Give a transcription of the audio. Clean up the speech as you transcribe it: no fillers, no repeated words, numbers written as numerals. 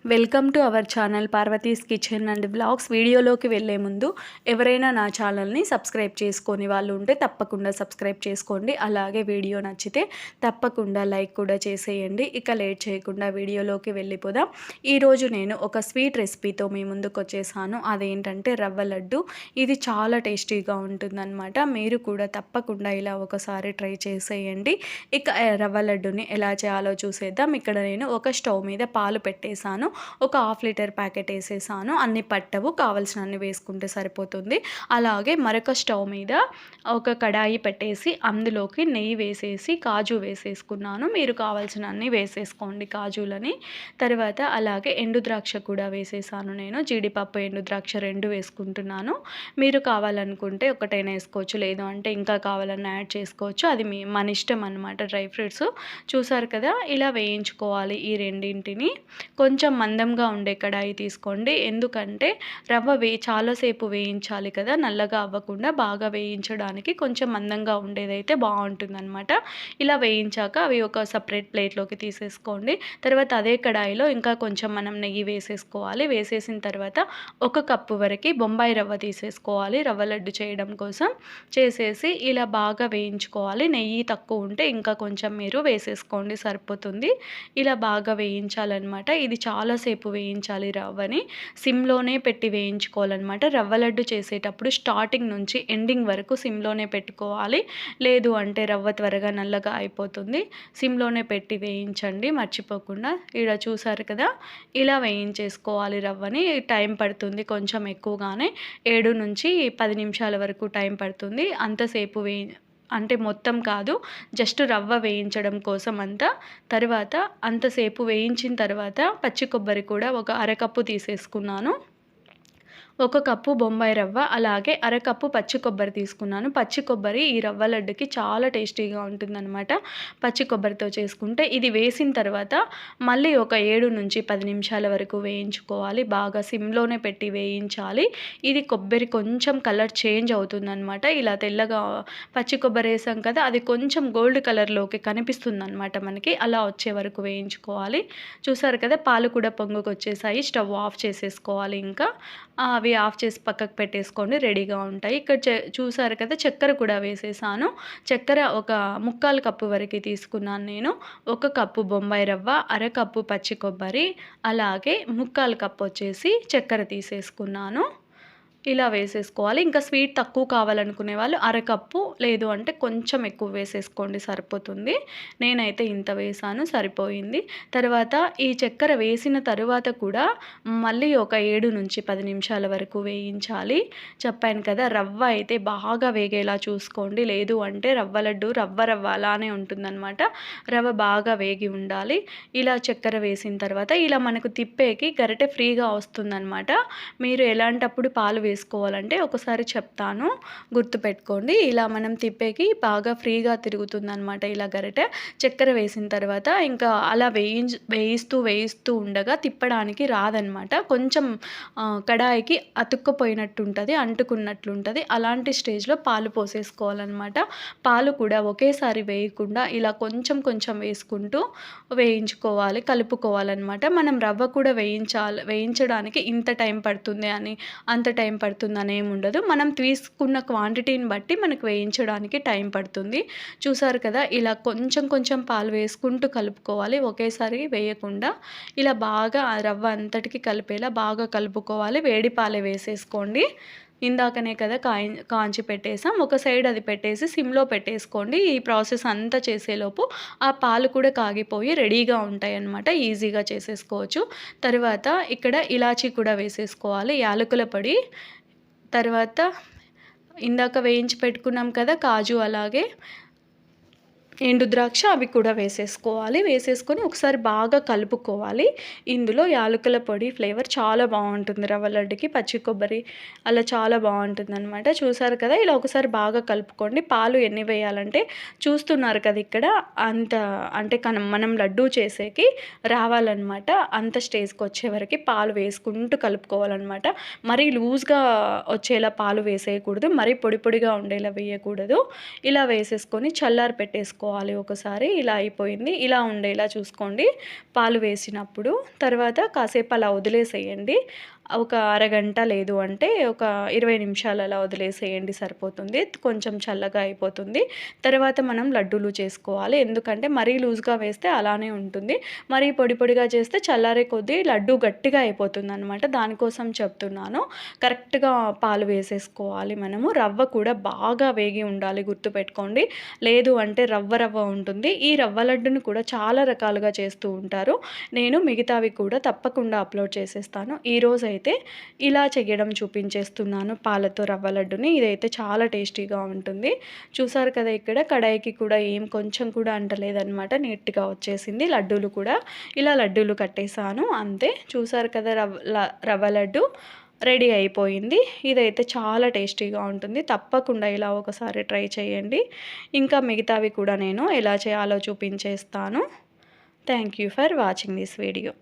Welcome to our channel Parvathi's kitchen and blogs. వీడియోలోకి వెళ్ళే ముందు ఎవరైనా నా ఛానల్ని సబ్స్క్రైబ్ చేసుకొని వాళ్ళు ఉంటే తప్పకుండా సబ్స్క్రైబ్ చేసుకోండి. అలాగే వీడియో నచ్చితే తప్పకుండా లైక్ కూడా చేసేయండి. ఇక లేట్ చేయకుండా వీడియోలోకి వెళ్ళిపోదాం. ఈరోజు నేను ఒక స్వీట్ రెసిపీతో మీ ముందుకు వచ్చేసాను. అదేంటంటే రవ్వ లడ్డు. ఇది చాలా టేస్టీగా ఉంటుందన్నమాట. మీరు కూడా తప్పకుండా ఇలా ఒకసారి ట్రై చేసేయండి. ఇక రవ్వ లడ్డుని ఎలా చేయాలో చూసేద్దాం. ఇక్కడ నేను ఒక స్టవ్ మీద పాలు పెట్టేశాను. ఒక హాఫ్ లీటర్ ప్యాకెట్ వేసేసాను. అన్ని పట్టవు, కావాల్సినన్ని వేసుకుంటే సరిపోతుంది. అలాగే మరొక స్టవ్ మీద ఒక కడాయి పెట్టేసి అందులోకి నెయ్యి వేసేసి కాజు వేసేసుకున్నాను. మీరు కావాల్సినన్ని వేసేసుకోండి కాజులని. తర్వాత అలాగే ఎండు ద్రాక్ష కూడా వేసేసాను. నేను జీడిపప్పు ఎండు ద్రాక్ష 2 వేసుకుంటున్నాను. మీరు కావాలనుకుంటే ఒకటైనా వేసుకోవచ్చు, లేదు అంటే ఇంకా కావాలన్నా యాడ్ చేసుకోవచ్చు. అది మన ఇష్టం అన్నమాట. డ్రై ఫ్రూట్స్ చూసారు కదా, ఇలా వేయించుకోవాలి ఈ రెండింటిని. కొంచెం మందంగా ఉండే కడాయి తీసుకోండి. ఎందుకంటే రవ్వ చాలాసేపు వేయించాలి కదా, నల్లగా అవ్వకుండా బాగా వేయించడానికి కొంచెం మందంగా ఉండేదైతే బాగుంటుందన్నమాట. ఇలా వేయించాక అవి ఒక సపరేట్ ప్లేట్లోకి తీసేసుకోండి. తర్వాత అదే కడాయిలో ఇంకా కొంచెం మనం నెయ్యి వేసేసుకోవాలి. వేసేసిన తర్వాత 1 కప్పు వరకు బొంబాయి రవ్వ తీసేసుకోవాలి రవ్వ లడ్డు చేయడం కోసం. చేసేసి ఇలా బాగా వేయించుకోవాలి. నెయ్యి తక్కువ ఉంటే ఇంకా కొంచెం మీరు వేసేసుకోండి, సరిపోతుంది. ఇలా బాగా వేయించాలన్నమాట. ఇది చాలాసేపు వేయించాలి. రవ్వని సిమ్లోనే పెట్టి వేయించుకోవాలన్నమాట. రవ్వ లడ్డు చేసేటప్పుడు స్టార్టింగ్ నుంచి ఎండింగ్ వరకు సిమ్లోనే పెట్టుకోవాలి. లేదు అంటే రవ్వ త్వరగా నల్లగా అయిపోతుంది. సిమ్లోనే పెట్టి వేయించండి మర్చిపోకుండా. ఇక్కడ చూసారు కదా, ఇలా వేయించేసుకోవాలి రవ్వని. టైం పడుతుంది కొంచెం ఎక్కువగానే, 7 నుంచి 10 నిమిషాల వరకు టైం పడుతుంది. అంతసేపు అంటే మొత్తం కాదు, జస్ట్ రవ్వ వేయించడం కోసం అంతా. తర్వాత అంతసేపు వేయించిన తర్వాత పచ్చి కొబ్బరి కూడా ఒక అరకప్పు తీసేసుకున్నాను. 1 కప్పు బొంబాయి రవ్వ, అలాగే అరకప్పు పచ్చి కొబ్బరి తీసుకున్నాను. పచ్చి కొబ్బరి ఈ రవ్వ లడ్డుకి చాలా టేస్టీగా ఉంటుందన్నమాట పచ్చి కొబ్బరితో చేసుకుంటే. ఇది వేసిన తర్వాత మళ్ళీ ఒక 7 నుంచి 10 నిమిషాల వరకు వేయించుకోవాలి. బాగా సిమ్లోనే పెట్టి వేయించాలి. ఇది కొబ్బరి కొంచెం కలర్ చేంజ్ అవుతుందన్నమాట. ఇలా తెల్లగా పచ్చి కొబ్బరి వేసాం కదా, అది కొంచెం గోల్డ్ కలర్లోకి కనిపిస్తుందన్నమాట మనకి. అలా వచ్చే వరకు వేయించుకోవాలి. చూసారు కదా, పాలు కూడా పొంగుకొచ్చేసాయి. స్టవ్ ఆఫ్ చేసేసుకోవాలి. ఇంకా అవి ఆఫ్ చేసి పక్కకు పెట్టేసుకోండి, రెడీగా ఉంటాయి. ఇక్కడ చూసారు కదా, చక్కెర కూడా వేసేసాను. చక్కెర ఒక 3/4 కప్పు వరకు తీసుకున్నాను నేను. 1 కప్పు బొంబాయి రవ్వ, అరకప్పు పచ్చి కొబ్బరి, అలాగే 3/4 కప్పు వచ్చేసి చక్కెర తీసేసుకున్నాను. ఇలా వేసేసుకోవాలి. ఇంకా స్వీట్ తక్కువ కావాలనుకునే వాళ్ళు అరకప్పు, లేదు అంటే కొంచెం ఎక్కువ వేసేసుకోండి, సరిపోతుంది. నేనైతే ఇంత వేసాను, సరిపోయింది. తర్వాత ఈ చక్కెర వేసిన తరువాత కూడా మళ్ళీ ఒక 7 నుంచి 10 నిమిషాల వరకు వేయించాలి. చెప్పాను కదా, రవ్వ అయితే బాగా వేగేలా చూసుకోండి, లేదు అంటే రవ్వ లడ్డు రవ్వ అలానే ఉంటుందన్నమాట. రవ్వ బాగా వేగి ఉండాలి. ఇలా చక్కెర వేసిన తర్వాత ఇలా మనకు తిప్పేకి గరిటె ఫ్రీగా వస్తుందన్నమాట. మీరు ఎలాంటప్పుడు పాలు వేసుకోవాలంటే ఒకసారి చెప్తాను, గుర్తుపెట్టుకోండి. ఇలా మనం తిప్పేకి బాగా ఫ్రీగా తిరుగుతుందన్నమాట ఇలా గరిటె. చక్కెర వేసిన తర్వాత ఇంకా అలా వేయిస్తూ ఉండగా తిప్పడానికి రాదనమాట. కొంచెం కడాయికి అతుక్కుపోయినట్టు ఉంటుంది, అంటుకున్నట్లుంటుంది. అలాంటి స్టేజ్లో పాలు పోసేసుకోవాలన్నమాట. పాలు కూడా ఒకేసారి వేయకుండా ఇలా కొంచెం కొంచెం వేసుకుంటూ వేయించుకోవాలి, కలుపుకోవాలన్నమాట. మనం రవ్వ కూడా వేయించడానికి ఇంత టైం పడుతుంది అని, అంత టైం పడుతుందని ఏమి ఉండదు. మనం తీసుకున్న క్వాంటిటీని బట్టి మనకు వేయించడానికి టైం పడుతుంది. చూసారు కదా, ఇలా కొంచెం కొంచెం పాలు వేసుకుంటూ కలుపుకోవాలి, ఒకేసారి వేయకుండా. ఇలా బాగా రవ్వ అంతటికి కలిపేలా బాగా కలుపుకోవాలి. వేడి పాలే వేసేసుకోండి. ఇందాకనే కదా కాంచి పెట్టేసాం. ఒక సైడ్ అది పెట్టేసి సిమ్లో పెట్టేసుకోండి. ఈ ప్రాసెస్ అంతా చేసేలోపు ఆ పాలు కూడా కాగిపోయి రెడీగా ఉంటాయి అన్నమాట. ఈజీగా చేసేసుకోవచ్చు. తర్వాత ఇక్కడ ఇలాచీ కూడా వేసేసుకోవాలి, యాలకుల పొడి. తర్వాత ఇందాక వేయించి పెట్టుకున్నాం కదా కాజు, అలాగే ఎండు ద్రాక్ష, అవి కూడా వేసేసుకోవాలి. వేసేసుకొని ఒకసారి బాగా కలుపుకోవాలి. ఇందులో యాలకుల పొడి ఫ్లేవర్ చాలా బాగుంటుంది రవ్వ లడ్డుకి. పచ్చి కొబ్బరి అలా చాలా బాగుంటుందన్నమాట. చూసారు కదా, ఇలా ఒకసారి బాగా కలుపుకోండి. పాలు ఎన్ని వేయాలంటే చూస్తున్నారు కదా ఇక్కడ, అంత అంటే మనం లడ్డు చేసేకి రావాలన్నమాట. అంత స్టేజ్కి వచ్చేవరకు పాలు వేసుకుంటూ కలుపుకోవాలన్నమాట. మరీ లూజ్గా వచ్చేలా పాలు వేసేయకూడదు, మరీ పొడి పొడిగా ఉండేలా వేయకూడదు. ఇలా వేసేసుకొని చల్లారి పెట్టేసుకోవాలి. చూసుకోవాలి ఒకసారి. ఇలా అయిపోయింది. ఇలా ఉండేలా చూసుకోండి పాలు వేసినప్పుడు. తర్వాత కాసేపు అలా వదిలేసేయండి. ఒక అరగంట లేదు అంటే ఒక 20 నిమిషాలు అలా వదిలేసేయండి సరిపోతుంది. కొంచెం చల్లగా అయిపోతుంది. తర్వాత మనం లడ్డూలు చేసుకోవాలి. ఎందుకంటే మరీ లూజ్‌గా వేస్తే అలానే ఉంటుంది. మరీ పొడి పొడిగా చేస్తే చల్లారే కొద్దీ లడ్డూ గట్టిగా అయిపోతుందనమాట. దానికోసం చెప్తున్నాను. కరెక్ట్‌గా పాలు వేసేసుకోవాలి మనము. రవ్వ కూడా బాగా వేగి ఉండాలి గుర్తుపెట్టుకోండి. లేదు అంటే రవ్వ రవ్వ ఉంటుంది. ఈ రవ్వ లడ్డుని కూడా చాలా రకాలుగా చేస్తూ ఉంటారు. నేను మిగతావి కూడా తప్పకుండా అప్లోడ్ చేసేస్తాను. ఈరోజైతే ఇలా చేయడం చూపించేస్తున్నాను పాలతో రవ్వ లడ్డుని. ఇదైతే చాలా టేస్టీగా ఉంటుంది. చూసారు కదా ఇక్కడ కడాయికి కూడా ఏం కొంచెం కూడా అంటలేదనమాట. నీట్‌గా వచ్చేసింది. లడ్డూలు కూడా ఇలా లడ్డూలు కట్టేసాను అంతే. చూసారు కదా రవ్వ లడ్డు రెడీ అయిపోయింది. ఇదైతే చాలా టేస్టీగా ఉంటుంది. తప్పకుండా ఇలా ఒకసారి ట్రై చేయండి. ఇంకా మిగతావి కూడా నేను ఎలా చేయాలో చూపించేస్తాను. Thank you for watching this video.